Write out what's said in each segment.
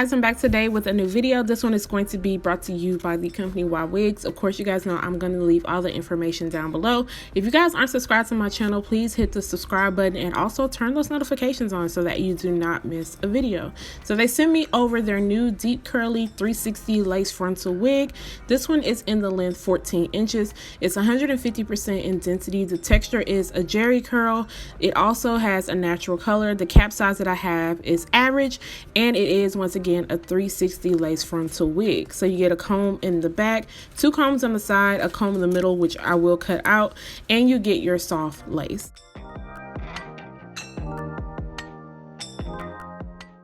Guys, I'm back today with a new video. This one is going to be brought to you by the company Ywigs. Of course, you guys know I'm going to leave all the information down below. If you guys aren't subscribed to my channel, please hit the subscribe button and also turn those notifications on so that you do not miss a video. So they sent me over their new deep curly 360 lace frontal wig. This one is in the length 14 inches. It's 150% in density. The texture is a jerry curl. It also has a natural color. The cap size that I have is average, and it is once again a 360 lace frontal wig. So you get a comb in the back, two combs on the side, a comb in the middle, which I will cut out, and you get your soft lace.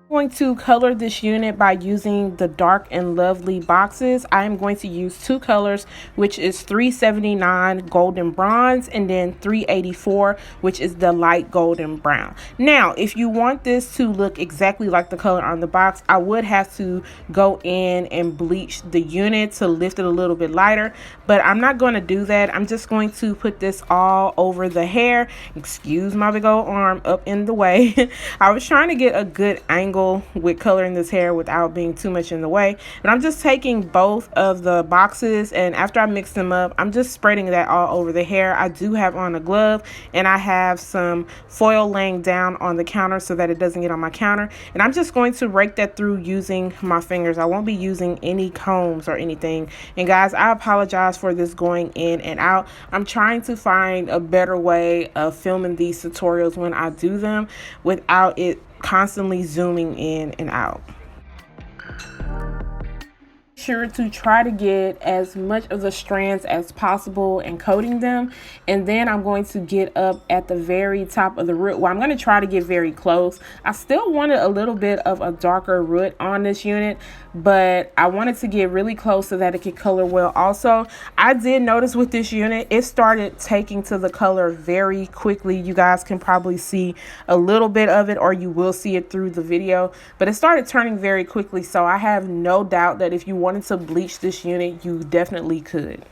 I'm going to color this unit by using the Dark and Lovely boxes. I am going to use two colors, which is 379 golden bronze and then 384, which is the light golden brown. Now, if you want this to look exactly like the color on the box, I would have to go in and bleach the unit to lift it a little bit lighter, but I'm not going to do that. I'm just going to put this all over the hair. Excuse my big old arm up in the way. I was trying to get a good angle with coloring this hair without being too much in the way, and I'm just taking both of the boxes, and after I mix them up, I'm just spreading that all over the hair. I do have on a glove, and I have some foil laying down on the counter so that it doesn't get on my counter, and I'm just going to rake that through using my fingers. I won't be using any combs or anything. And guys, I apologize for this going in and out. I'm trying to find a better way of filming these tutorials when I do them without it constantly zooming in and out. Sure to try to get as much of the strands as possible and coating them, and then I'm going to get up at the very top of the root. Well, I'm going to try to get very close. I still wanted a little bit of a darker root on this unit, but I wanted to get really close so that it could color well. Also, I did notice with this unit, it started taking to the color very quickly. You guys can probably see a little bit of it, or you will see it through the video, but it started turning very quickly. So I have no doubt that if you wanted to bleach this unit, you definitely could.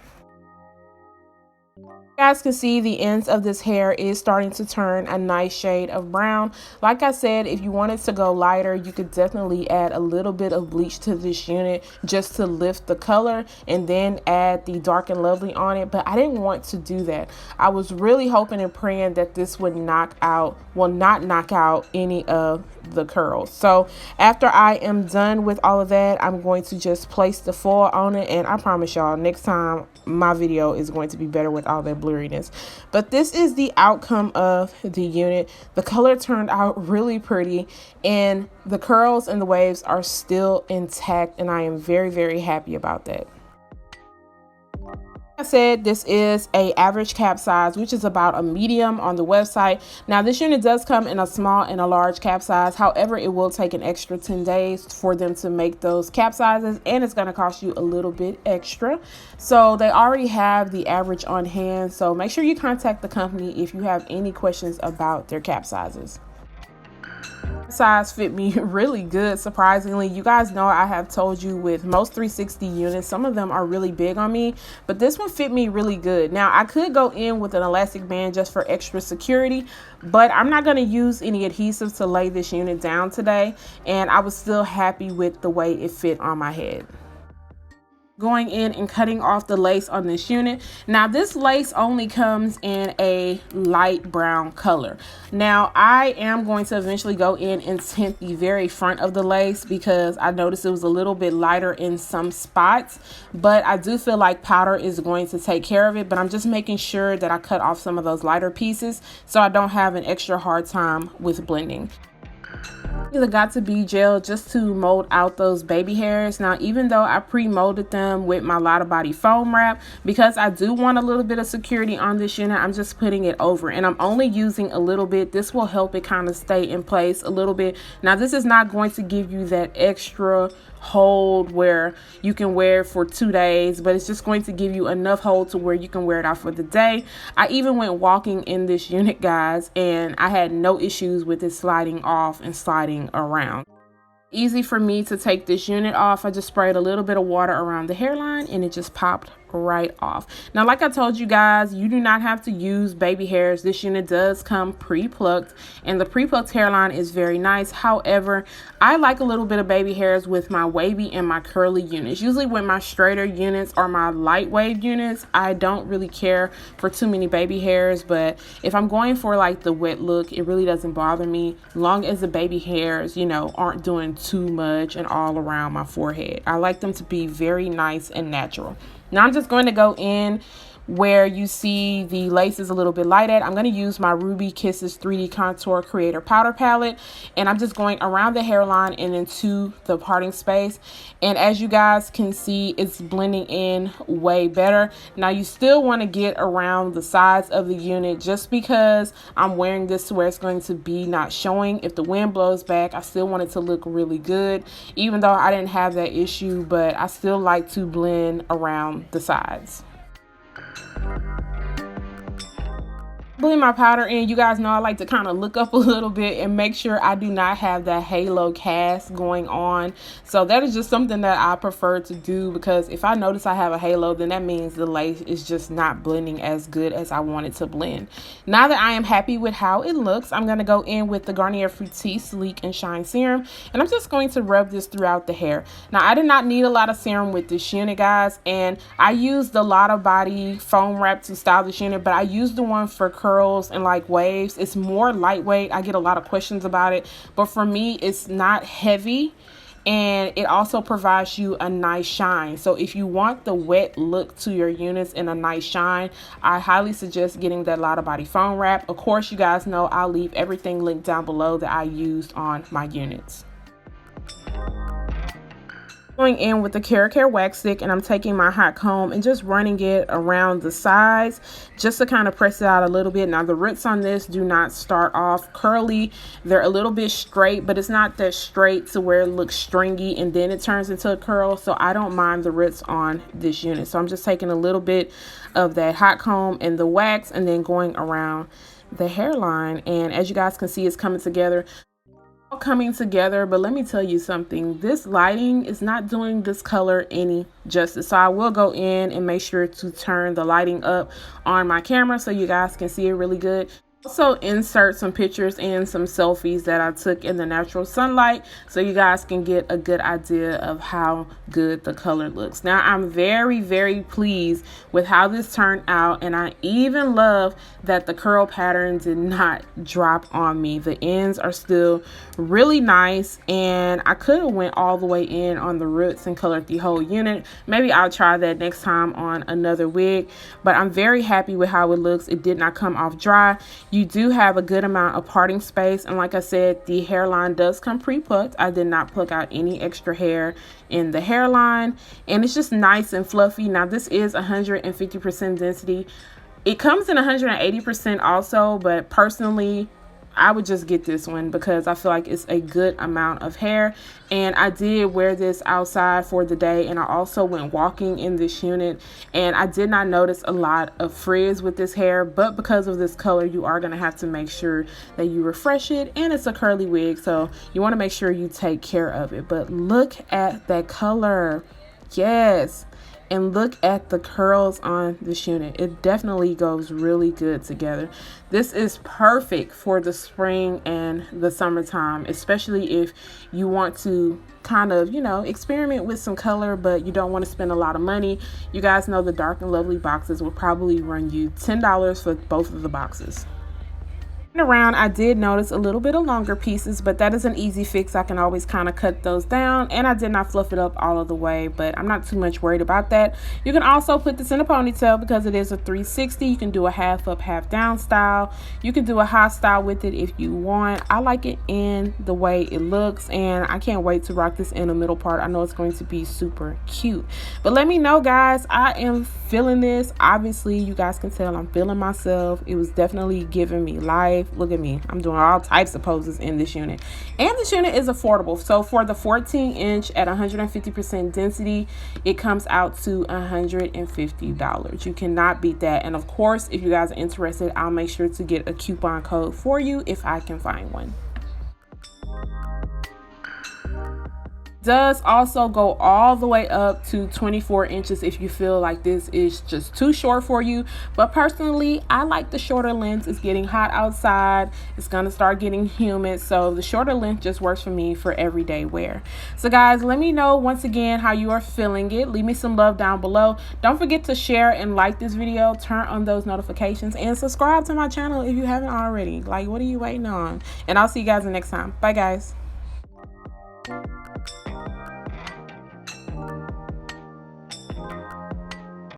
You guys can see the ends of this hair is starting to turn a nice shade of brown. Like I said, if you wanted to go lighter, you could definitely add a little bit of bleach to this unit just to lift the color, and then add the Dark and Lovely on it. But I didn't want to do that. I was really hoping and praying that this would not knock out any of the curls. So after I am done with all of that, I'm going to just place the foil on it, and I promise y'all next time my video is going to be better with all that blurriness. But this is the outcome of the unit. The color turned out really pretty, and the curls and the waves are still intact, and I am very, very happy about that. I said this is a average cap size, which is about a medium on the website. Now this unit does come in a small and a large cap size. However, it will take an extra 10 days for them to make those cap sizes, and it's going to cost you a little bit extra. So they already have the average on hand, so make sure you contact the company if you have any questions about their cap sizes. Size fit me really good, surprisingly. You guys know I have told you with most 360 units, some of them are really big on me, but this one fit me really good. Now I could go in with an elastic band just for extra security, but I'm not going to use any adhesives to lay this unit down today, and I was still happy with the way it fit on my head. Going in and cutting off the lace on this unit. Now this lace only comes in a light brown color. Now I am going to eventually go in and tint the very front of the lace because I noticed it was a little bit lighter in some spots, but I do feel like powder is going to take care of it. But I'm just making sure that I cut off some of those lighter pieces so I don't have an extra hard time with blending. The Got To Be gel just to mold out those baby hairs. Now even though I pre-molded them with my Lotta body foam wrap, because I do want a little bit of security on this unit, I'm just putting it over, and I'm only using a little bit. This will help it kind of stay in place a little bit. Now this is not going to give you that extra hold where you can wear it for 2 days, but it's just going to give you enough hold to where you can wear it out for the day. I even went walking in this unit, guys, and I had no issues with it sliding off and sliding around. Easy for me to take this unit off. I just sprayed a little bit of water around the hairline and it just popped right off. Now, like I told you guys, you do not have to use baby hairs. This unit does come pre-plucked, and the pre-plucked hairline is very nice. However, I like a little bit of baby hairs with my wavy and my curly units. Usually with my straighter units or my light wave units, I don't really care for too many baby hairs, but if I'm going for like the wet look, it really doesn't bother me, long as the baby hairs, you know, aren't doing too much and all around my forehead. I like them to be very nice and natural. Now I'm just going to go in where you see the lace is a little bit light at. I'm going to use my Ruby Kisses 3D Contour Creator Powder Palette, and I'm just going around the hairline and into the parting space. And as you guys can see, it's blending in way better. Now you still want to get around the sides of the unit, just because I'm wearing this to where it's going to be not showing. If the wind blows back, I still want it to look really good, even though I didn't have that issue, but I still like to blend around the sides. Blend my powder in. You guys know I like to kind of look up a little bit and make sure I do not have that halo cast going on. So that is just something that I prefer to do, because if I notice I have a halo, then that means the lace is just not blending as good as I want it to blend. Now that I am happy with how it looks, I'm going to go in with the Garnier Fructis Sleek and Shine Serum, and I'm just going to rub this throughout the hair. Now I did not need a lot of serum with this unit, guys, and I used the Lotta body foam wrap to style this unit, but I used the one for curls and like waves. It's more lightweight. I get a lot of questions about it, but for me it's not heavy, and it also provides you a nice shine. So if you want the wet look to your units and a nice shine, I highly suggest getting that Lotta body foam wrap. Of course, you guys know I'll leave everything linked down below that I used on my units. Going in with the Care wax stick, and I'm taking my hot comb and just running it around the sides just to kind of press it out a little bit. Now the roots on this do not start off curly. They're a little bit straight, but it's not that straight to where it looks stringy and then it turns into a curl. So I don't mind the roots on this unit. So I'm just taking a little bit of that hot comb and the wax and then going around the hairline. And as you guys can see, it's coming together. But let me tell you something, this lighting is not doing this color any justice. So I will go in and make sure to turn the lighting up on my camera so you guys can see it really good. Also insert some pictures and some selfies that I took in the natural sunlight so you guys can get a good idea of how good the color looks. Now I'm very, very pleased with how this turned out, and I even love that the curl pattern did not drop on me. The ends are still really nice, and I could have went all the way in on the roots and colored the whole unit. Maybe I'll try that next time on another wig, but I'm very happy with how it looks. It did not come off dry. You do have a good amount of parting space, and like I said, the hairline does come pre-plucked. I did not pluck out any extra hair in the hairline, and it's just nice and fluffy. Now this is 150% density. It comes in 180% also, but personally I would just get this one because I feel like it's a good amount of hair. And I did wear this outside for the day, and I also went walking in this unit, and I did not notice a lot of frizz with this hair, but because of this color you are going to have to make sure that you refresh it, and it's a curly wig, so you want to make sure you take care of it. But look at that color. Yes. And look at the curls on this unit. It definitely goes really good together. This is perfect for the spring and the summertime, especially if you want to kind of, you know, experiment with some color, but you don't want to spend a lot of money. You guys know the Dark and Lovely boxes will probably run you $10 for both of the boxes. Around, I did notice a little bit of longer pieces, but that is an easy fix. I can always kind of cut those down, and I did not fluff it up all of the way, but I'm not too much worried about that. You can also put this in a ponytail because it is a 360. You can do a half up, half down style. You can do a high style with it if you want. I like it in the way it looks, and I can't wait to rock this in the middle part. I know it's going to be super cute, but let me know, guys. I am feeling this. Obviously you guys can tell I'm feeling myself. It was definitely giving me life. Look at me, I'm doing all types of poses in this unit, and this unit is affordable. So for the 14-inch at 150% density, it comes out to $150. You cannot beat that. And of course, if you guys are interested, I'll make sure to get a coupon code for you if I can find one. does also go all the way up to 24 inches if you feel like this is just too short for you. But personally, I like the shorter length. It's getting hot outside, it's gonna start getting humid, so the shorter length just works for me for everyday wear. So guys, let me know once again how you are feeling it. Leave me some love down below. Don't forget to share and like this video, turn on those notifications, and subscribe to my channel if you haven't already. Like, what are you waiting on? And I'll see you guys the next time. Bye guys.